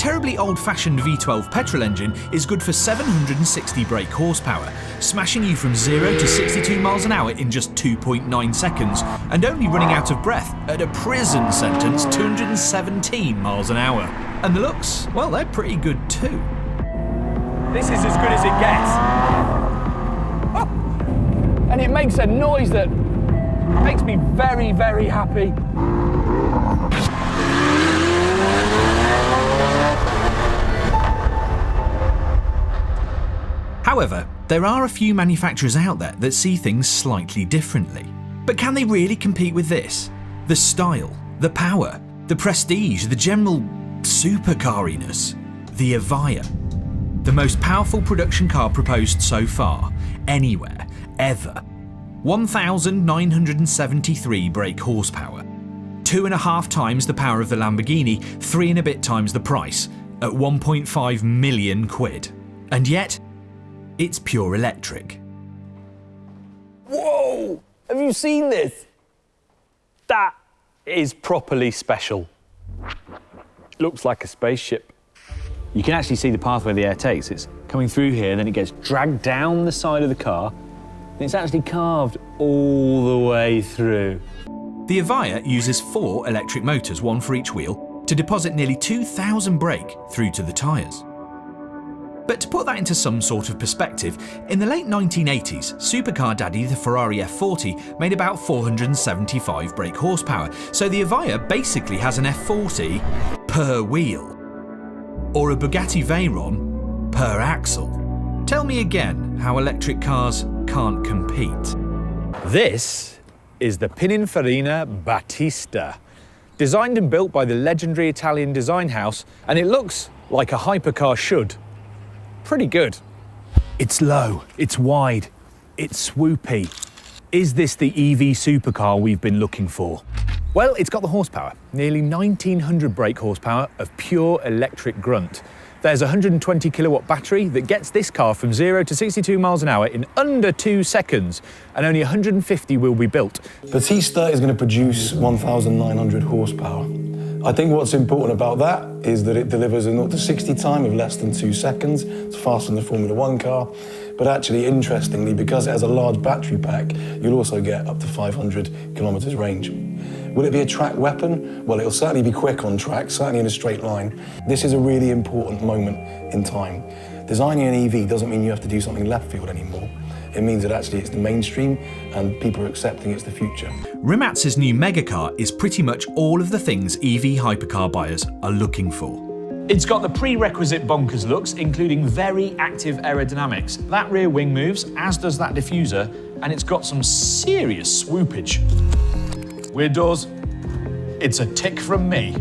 terribly old-fashioned V12 petrol engine is good for 760 brake horsepower, smashing you from 0 to 62 miles an hour in just 2.9 seconds, and only running out of breath at a prison sentence 217 miles an hour. And the looks, well, they're pretty good too. This is as good as it gets. Oh. And it makes a noise that makes me very, very happy. However, there are a few manufacturers out there that see things slightly differently. But can they really compete with this? The style, the power, the prestige, the general supercariness. The Evija. The most powerful production car proposed so far, anywhere, ever. 1,973 brake horsepower. 2.5 times the power of the Lamborghini, 3 and a bit times the price, at 1.5 million quid. And yet, it's pure electric. Whoa! Have you seen this? That is properly special. Looks like a spaceship. You can actually see the pathway the air takes. It's coming through here, then it gets dragged down the side of the car, and it's actually carved all the way through. The Evija uses 4 electric motors, one for each wheel, to deposit nearly 2,000 brake through to the tyres. But to put that into some sort of perspective, in the late 1980s, supercar daddy the Ferrari F40 made about 475 brake horsepower, so the Evija basically has an F40 per wheel. Or a Bugatti Veyron per axle. Tell me again how electric cars can't compete. This is the Pininfarina Battista, designed and built by the legendary Italian design house, and it looks like a hypercar should. Pretty good. It's low, it's wide, it's swoopy. Is this the EV supercar we've been looking for? Well, it's got the horsepower, nearly 1,900 brake horsepower of pure electric grunt. There's a 120 kilowatt battery that gets this car from 0 to 62 miles an hour in under 2 seconds, and only 150 will be built. Battista is going to produce 1,900 horsepower. I think what's important about that is that it delivers a 0 to 60 time of less than 2 seconds. It's faster than the Formula 1 car. But actually, interestingly, because it has a large battery pack, you'll also get up to 500 kilometers range. Will it be a track weapon? Well, it'll certainly be quick on track, certainly in a straight line. This is a really important moment in time. Designing an EV doesn't mean you have to do something left field anymore. It means that actually it's the mainstream and people are accepting it's the future. Rimacz's new megacar is pretty much all of the things EV hypercar buyers are looking for. It's got the prerequisite bonkers looks, including very active aerodynamics. That rear wing moves, as does that diffuser, and it's got some serious swoopage. Weird doors, it's a tick from me.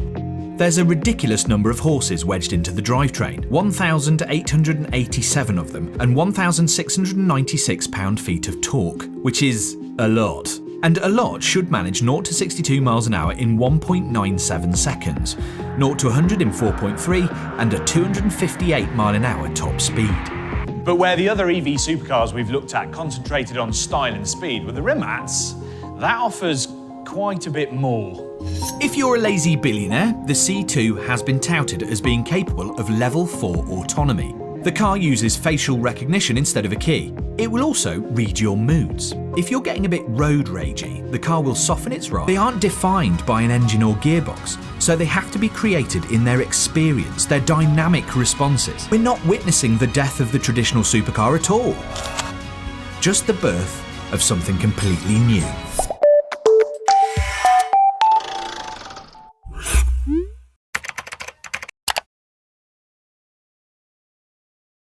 There's a ridiculous number of horses wedged into the drivetrain, 1,887 of them, and 1,696 pound-feet of torque, which is a lot. And a lot should manage 0 to 62 miles an hour in 1.97 seconds, 0 to 100 in 4.3, and a 258 mile an hour top speed. But where the other EV supercars we've looked at concentrated on style and speed, with the Rimac, that offers quite a bit more. If you're a lazy billionaire, the C2 has been touted as being capable of level 4 autonomy. The car uses facial recognition instead of a key. It will also read your moods. If you're getting a bit road ragey, the car will soften its ride. They aren't defined by an engine or gearbox, so they have to be created in their experience, their dynamic responses. We're not witnessing the death of the traditional supercar at all. Just the birth of something completely new.